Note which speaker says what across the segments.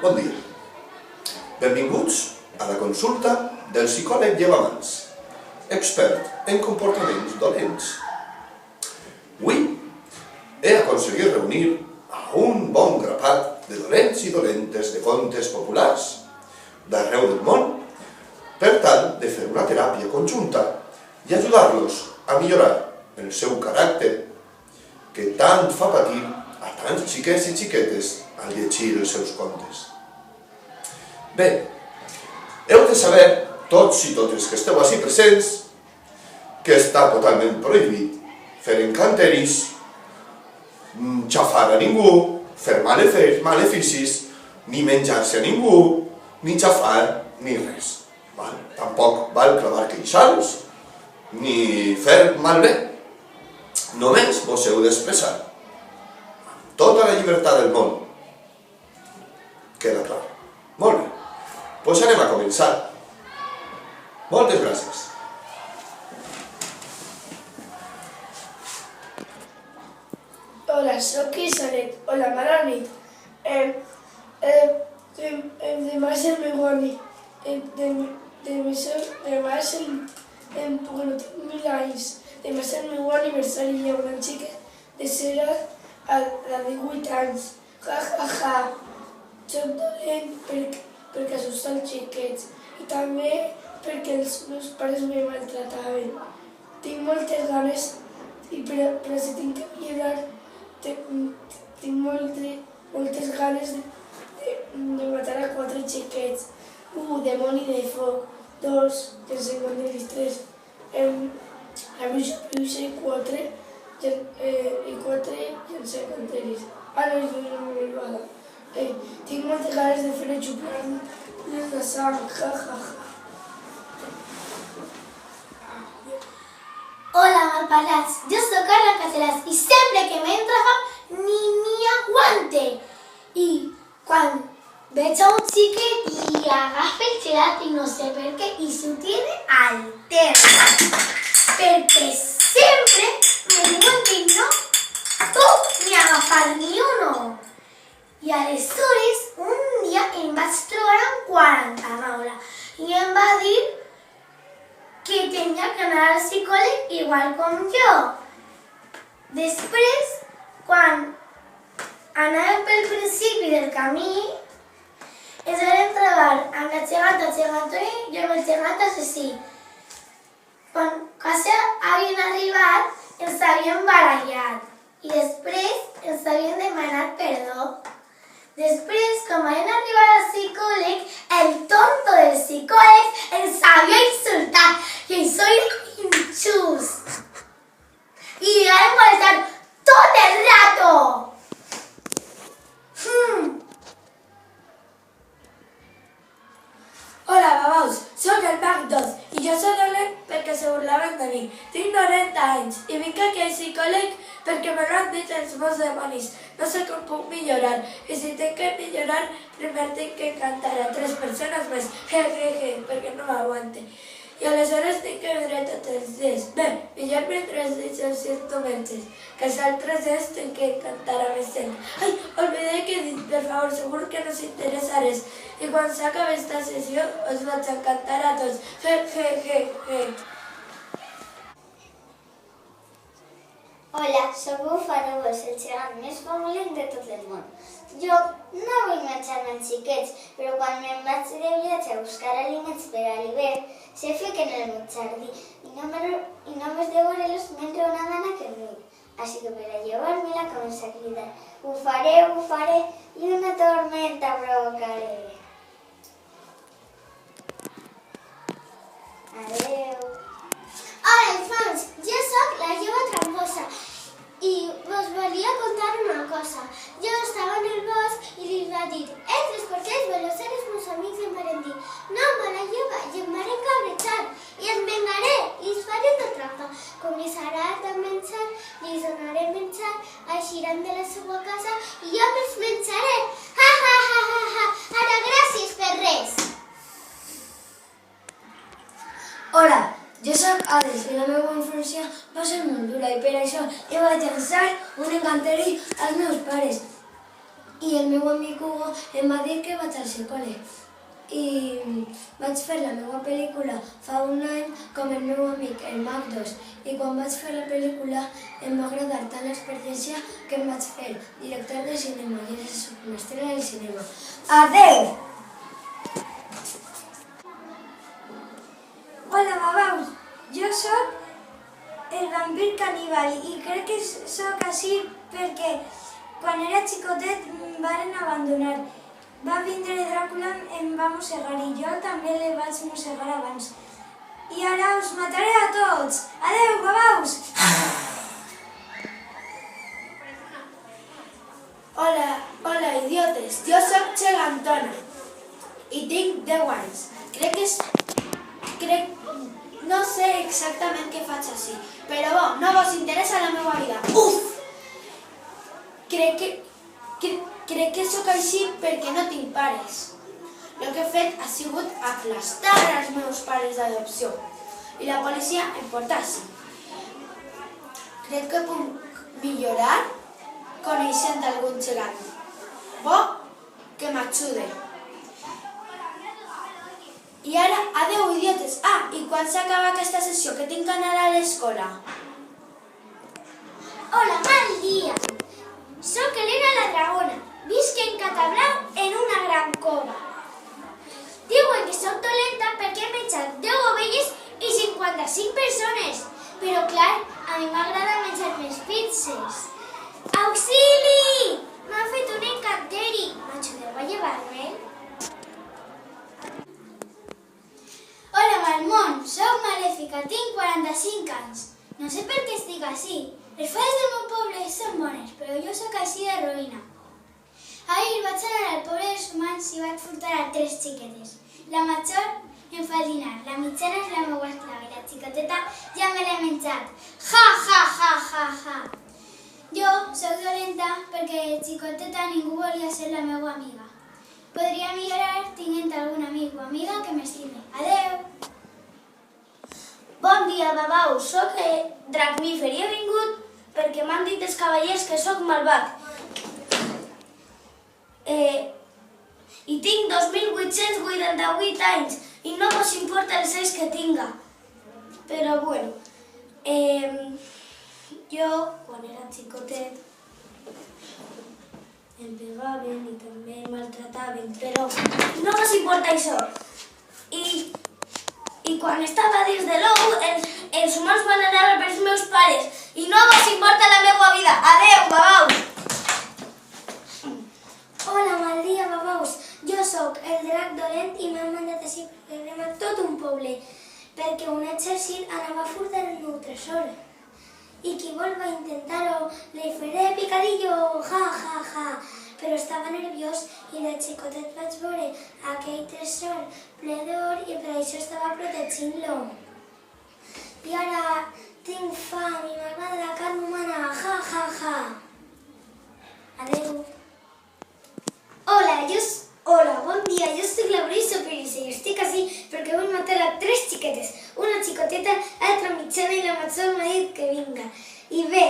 Speaker 1: Bon dia. Benvinguts a la consulta del psicòleg Llevamans, expert en comportaments dolents. Avui he aconseguit reunir a un bon grapat de dolents i dolentes de contes populars d'arreu del món per tal de fer una teràpia conjunta i ajudar-los a millorar el seu caràcter que tant fa patir a tants xiquets i xiquetes al llegir els seus contes. Bé, heu de saber, tots i totes que esteu així presents, que està totalment prohibit fer encanteris, xafar a ningú, fer maleficis, ni menjar-se a ningú, ni xafar, ni res. Tampoc val clavar queixals, ni fer malbé. Només vos heu d'expressar amb tota la llibertat del món. Queda clar. Molt bé. Doncs anem a començar. Moltes gràcies.
Speaker 2: Hola, soc Isanet. Hola, mala nit. Demà és el meu amic. Demà és el punt 1000 anys. Demà és el meu aniversari i hi ha una xica de cera a 18 anys. Ja, ja, ja. Soc dolent perquè assusta els xiquets i també perquè els meus pares me maltrataven. Tinc moltes ganes, però si tinc que millorar, tinc moltes ganes de matar a 4 xiquets. 1, demoni de foc. 2, encanteris. 3, a bruixa i 4, encanteris. Ara és una malvada. Tinc moltes ganes de fer xuplar la sang. Ja, ja, ja.
Speaker 3: Hola, malparats. Jo soc Carla Caseras i sempre que m'entra fam ni aguante. I quan veig a un xiquet li agafa el xerat i no sé per què i s'ho tiene al terra. Perquè sempre me diuen que no puc ni agafar ni uno. I aleshores un dia em vaig trobar amb 40 Maula i em va dir que tenia que anar al psicòleg igual com jo. Després, quan anàvem pel principi del camí, ens vam trobar amb la geganta i amb el gegant assassí. Quan quasi havien arribat, ens havien barallat i després ens havien demanat perdó. Després, quan vam arribar al psicòleg, el tonto del psicòleg ens havia insultat i això era injust. I li vam molestar tot el rato.
Speaker 2: Hola, babaus, soc el Marc 2 i jo soc dolent perquè se burlaven de mi. Tinc 90 anys i vinc aquí al psicòleg perquè me l'han dit els meus demonis. No sé com puc millorar i si tinc que millorar, primer tinc que encantar a 3 persones més, perquè no m'aguante. I aleshores tinc que vindre tots els dies. Bé, millor vindre els dies els diumenges, que els altres dies tinc que encantar a més gent. Ai, oblidé que he dit, per favor, segur que no s'interessa res. I quan s'acabi esta sessió, us vaig encantar a tots.
Speaker 3: Hola, soc Bufarobos, el gegant més famolent de tot el món. Jo no vull menjar-me els xiquets, però quan me'n vaig de viatge a buscar aliments per a l'hivern, sé fer que en el meu jardí i només de veure-los m'entra una gana que vull. Així que per a llevar-me-la començo a cridar bufaré, i una tormenta provocaré. Adeu. Hola, infants! Jo soc la jove tramposa i vos volia contar una cosa. Jo estava en el bosc i li va dir tres porquets veloces els meus amics em van dir no, mala jove, i em van encabretxar i em vengaré i els faré una trampa. Començaran a menjar, li donaré menjar, eixiran de la seva casa i jo me'ls menjaré. Ha, ha, ha, ha, ha! Ara gràcies per res!
Speaker 2: Hola, jo soc Hades i la meva infancia va ser molt dura i per això jo vaig llançar un encanteri als meus pares.
Speaker 3: I el meu amic Hugo em va dir que vaig al psicòleg. I vaig fer la meva pel·lícula fa un any com el meu amic, el Mac 2. I quan vaig fer la pel·lícula em va agradar tant l'experiència que em vaig fer director de cinema i ara soc una estrella del cinema. Adeu!
Speaker 4: Hola, babaus. Jo sóc el vampir caníbal i crec que sóc així perquè quan era xicotet em varen abandonar. Va vindre Dràcula, em va mossegar i jo també le vaig mossegar abans. I ara us mataré a tots. Adeu, babaus!
Speaker 2: Hola, idiotes. Jo sóc gegantona i tinc 10 anys. No sé exactament què faig així, però bo, no vos interessa la meva vida. Uf! Crec que sóc així perquè no tinc pares. El que he fet ha sigut aplastar els meus pares d'adopció i la policia em porta així. Crec que puc millorar coneixent algun gegant. Bo, que m'ajude. I ara, adeu, idiotes. I quan s'acaba aquesta sessió, que tinc que anar a l'escola?
Speaker 3: Hola, mal dia! Soc Elena la Dragona. Visc en Catablau en una gran cova. Diuen que soc dolenta perquè he menjat 10 ovelles i 55 persones. Però clar, a mi m'agrada menjar més pizzas. Auxili! M'han fet un encanteri. M'ajudeu a llevar-me'l? Hola, Malmón. Soc malèfica, tinc 45 anys. No sé per què estic així. Les fades del meu poble són bones, però jo sóc així de roïna. Ahir vaig anar al poble dels humans i vaig furtar a 3 xiquetes. La major em fa el dinar, la mitjana és la meva esclava i la xicoteta ja me l'he menjat. Ja, ja, ja, ja, ja. Jo soc dolenta perquè de xicoteta ningú volia ser la meva amiga. Podria millorar tinguent algun amic o amiga que m'estime. Adeu!
Speaker 4: Bon dia, babaus. Soc Dracmífer i he vingut perquè m'han dit els cavallers que sóc malvat. I tinc 2.888 anys i no vos importa els anys que tinga. Però bueno, jo quan era xicotet em pegaven i també em maltrataven, però no vos importa això. I quan estava dins de l'ou, els humans van anar pels meus pares i no vos importa la meva vida. Adeu, babaus!
Speaker 3: Hola, mal dia, babaus. Jo sóc el drac dolent i m'han mandat així perquè he cremat tot un poble, perquè un exèrcit anava a furtar el meu tresor. I qui vol va intentar-ho, le faré picadillo, ja, ja, ja. Però estava nerviós i de xicotet vaig veure aquell tresor ple d'or i per això estava protegint-lo. I ara tinc fam i m'agrada la carn humana, ja, ja, ja. Adeu. Hola, bon dia, jo soc la Brisa Pérez i estic així perquè vull matar a 3 xiquetes, una xicoteta, l'altra mitjana i la major m'ha dit que vinga. I bé,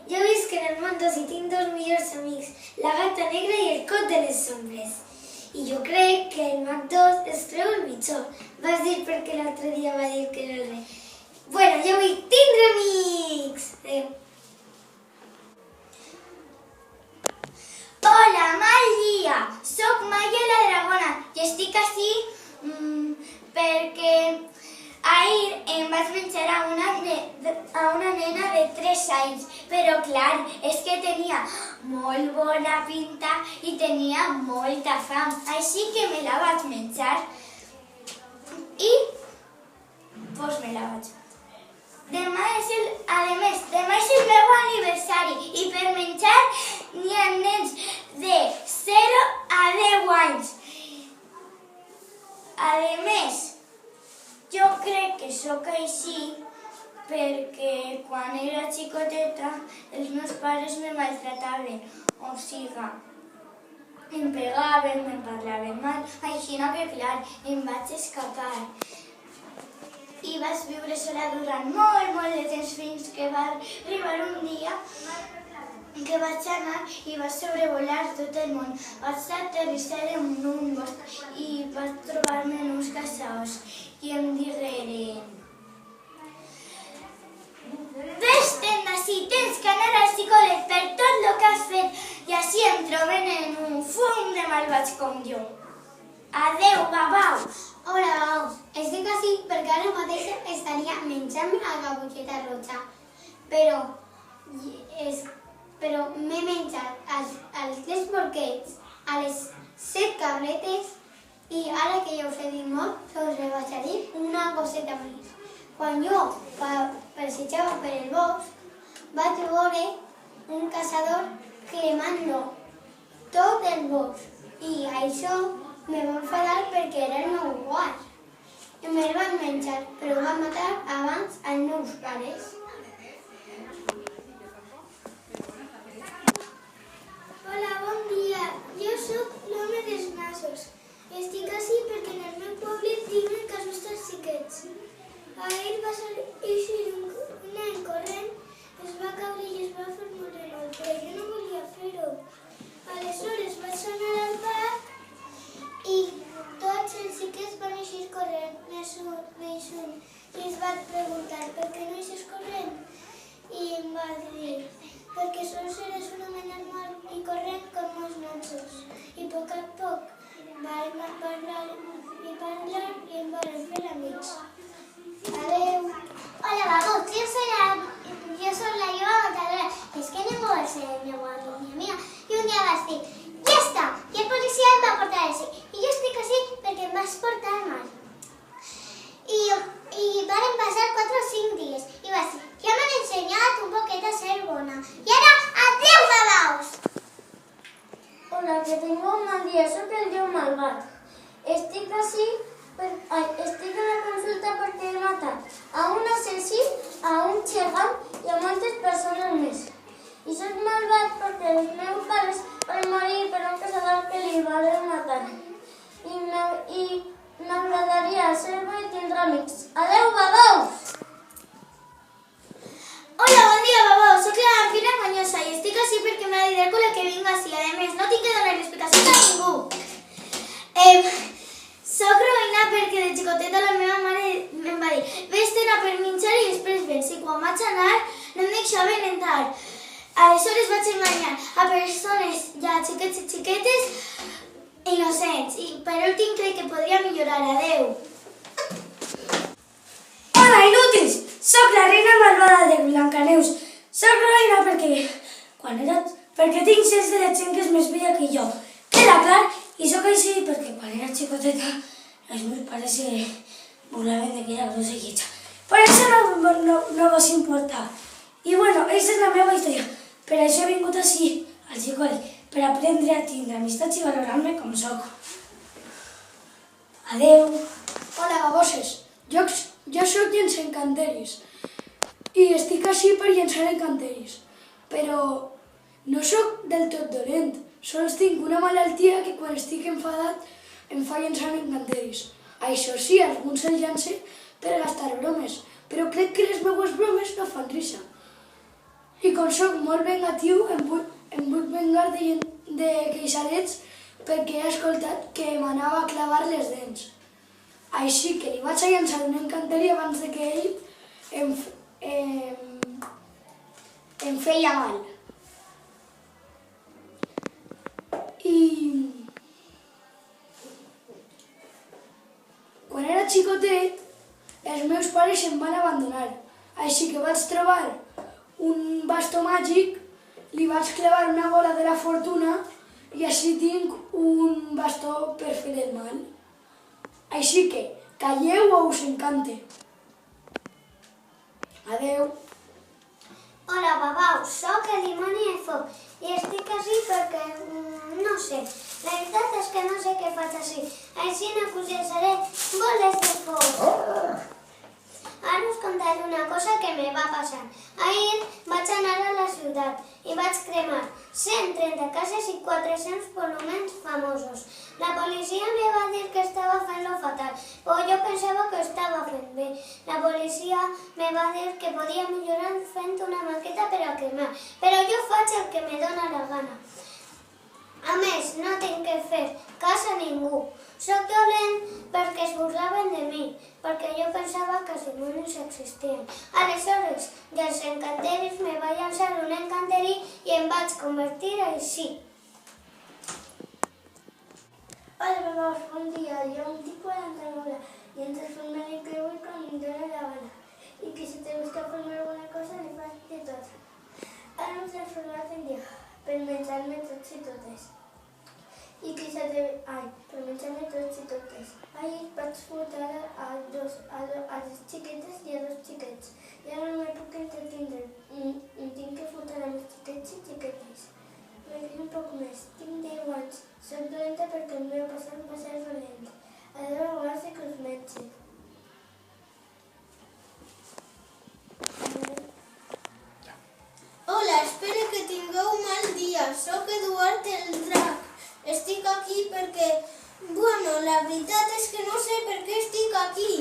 Speaker 3: jo visc en el món 2 i tinc 2 millors amics, la gata negra i el cot de les ombres. I jo crec que el Mac 2 es treu el mitjó. Vas dir perquè l'altre dia va dir que no res. Bueno, jo vull tindre amics! Adéu. Hola, mal dia! Soc Maya la Dragona i estic així perquè ahir em vaig menjar a una nena de 3 anys, però clar, és que tenia molt bona pinta i tenia molta fam, així que me la vaig menjar i pues me la vaig menjar. Demà és el meu aniversari i per menjar n'hi ha nens de 0 a 10 anys. A més, jo crec que sóc així perquè quan era xicoteta els meus pares me maltrataven, o sigui, em pegaven, me parlaven mal, així que clar, em vaig escapar. I vaig viure sola durant molt de temps fins que va arribar un dia que vaig anar i vaig sobrevolar tot el món. Vaig aterrissar en un bosc i vaig trobar-me en uns caçadors i em digueren: vés-te'n d'ací, tens que anar al psicòleg per tot el que has fet i així em troben en un fum de malvats com jo. Adeu, babaus!
Speaker 5: Hola, babaus. Estic ací perquè ara mateix estaria menjant-me la caputxeta roja. Però m'he menjat els 3 porquets, a les 7 cabretes i ara que ja us he dit molt, us vaig a dir una coseta més. Quan jo passejava per el bosc, vaig veure un caçador cremant-lo tot el bosc i això me va enfadar perquè era el meu guard. Me'l van menjar, però van matar abans els meus pares.
Speaker 3: Hola, bon dia. Jo sóc l'home dels nassos. Estic ací perquè en el meu poble tinc un casos dels xiquets. A ell va eixir un nen corrent, es va caure i es va fer molt mal, però jo no volia fer-ho. Aleshores vaig anar al parc i tots els xiquets van eixir corrent, més un, i es va preguntar per què no eixes corrent. I em va dir: perquè sols eres un home normal i corrent com els nansos. I a poc vam parlar i em van fer amics. Adeu.
Speaker 5: Hola, babaus. Jo soy la Lloba Matadora. Es que no voy a ser mi abuelo ni mi amiga. Y un día vas a decir: ya está, y el policía em va a portar así. Y yo estoy así porque em vas portar mal. Y van a pasar 4 o 5 días. Y vas a decir: ya me han enseñado un poquito a ser bona. Y ahora, adeu, babaus.
Speaker 3: Hola, que tengo un mal día, soy el yo malvat. Estic en la consulta perquè he matat a un assassí, a un xegant i a moltes persones més. I soc malvat perquè els meus pares van morir per un caçador que li van matar. I m'agradaria ser bo i tindre amics. Adeu, babaus!
Speaker 5: Hola, bon dia, babaus. Soc la vampira manyosa i estic així perquè m'ha dit el que vinc així. A més, no tinc que donar explicacions a ningú. Soc Roïna perquè de xicoteta la meva mare em va dir: vés-te'n a per menjar i després vens. I quan vaig anar no em deixaven entrar. Aleshores vaig enganyar a persones, ja xiquets i xiquetes innocents. I per últim crec que podria millorar. Adeu.
Speaker 2: Hola, inútils! Soc la reina malvada de Blancaneus. Soc Roïna perquè tinc 6 de la gent que és més vella que jo. Queda clar? I sóc així perquè quan era xicoteta els meus pares se burlaven de que era grossa i lletja. Per això no vos importa. I bueno, aquesta és la meva història. Per això he vingut així, al psicòleg, per aprendre a tindre amistats i valorar-me com sóc. Adeu. Hola, baboses. Jo sóc llençar encanteris. I estic així per llençar encanteris. Però no sóc del tot dolent. Sols tinc una malaltia que quan estic enfadat em fa llençar encanteris. Això sí, alguns el llancen per gastar bromes, però crec que les meues bromes no fan risa. I com sóc molt vengatiu, em vull vengar de queixalets perquè he escoltat que m'anava a clavar les dents. Així que li vaig a llançar un encanteri abans de que ell em feia mal. I quan era xicotet, els meus pares em van abandonar. Així que vaig trobar un bastó màgic, li vaig clavar una bola de la fortuna i així tinc un bastó per fer el mal. Així que calleu o us encante. Adeu.
Speaker 5: Hola, babaus. Soc el dimoni de foc i estic així perquè, no sé, la veritat és que no sé què faig així. Així no us llançaré boles de foc. Ara us contaré una cosa que me va passar. Ahir vaig anar a la ciutat i vaig cremar 130 cases i 400 monuments famosos. La policia me va dir que estava fent-lo fatal, però jo pensava que estava fent bé. La policia me va dir que podia millorar fent una maqueta, però quemar, però jo faig el que me dóna la gana. A més, no tinc que fer cas a ningú. Soc dolent perquè es burlaven de mi, perquè jo pensava que els dimonis existien. Aleshores, dels encanteris me vaig llançar un encanteri i em vaig convertir així.
Speaker 3: Hola, papás, buen día. Yo un tipo de Antamola y entonces formar el que voy con mi dona la gana. Y que si te gusta formar alguna cosa, le fas de tot. Ara em transformat en dia, per menjar-me tots i totes. I que se te... Ai, per menjar-me tots i totes. Ahir vaig fotre a les xiquetes i a dos xiquets. I ara no me puc entretindre. Tinc que fotre a els xiquets i xiquetes. Me quedo un poc més. Tinc 10 anys. Soc dolenta perquè el meu passat va ser dolent. Adeu a vegades que us mengi.
Speaker 6: Hola, espero que tingueu un mal dia. Soc Eduard el Drac. Estic aquí perquè... Bueno, la veritat és que no sé per què estic aquí.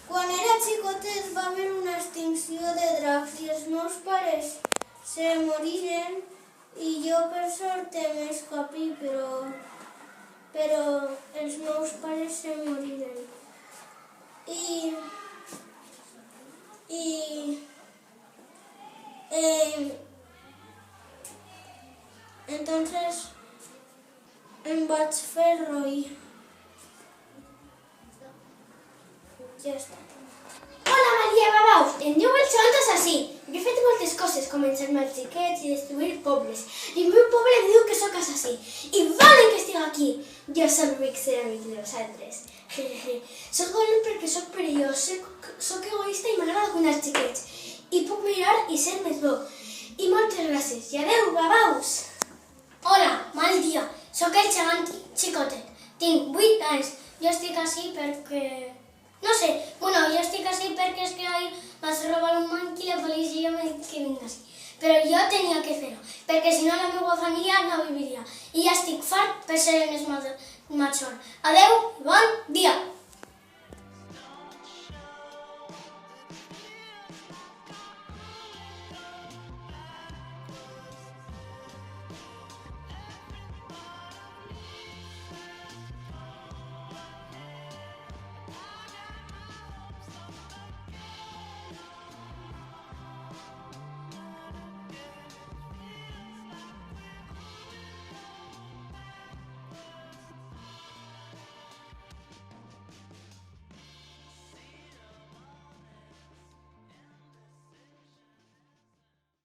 Speaker 6: Quan era xicotet va haver una extinció de dracs i els meus pares se moriren i jo per sort m'escapé, però els meus pares se moriren. Entonces em vaig fer roi. Ja està.
Speaker 3: Hola, Maria Babaus! Em diu el xont assassí. Jo he fet moltes coses, com enxar-me els xiquets i destruir pobles. I el meu poble diu que sóc assassí. I volen que estigui aquí. Jo soc ric, ser amic de vosaltres. Soc dolent perquè soc perillós, soc egoista i m'agrada cuinar els xiquets. I puc mirar i ser més bo. I moltes gràcies. I adeu, Babaus! Hola, mal dia. Soc el gegant xicotet. Tinc 8 anys. Jo estic així perquè... No sé, bueno, jo estic així perquè és que ahir vas robar un banc i la policia m'ha dit que vinc així. Però jo tenia que fer-ho, perquè si no la meva família no viviria. I ja estic fart per ser el més major. Adeu i bon dia!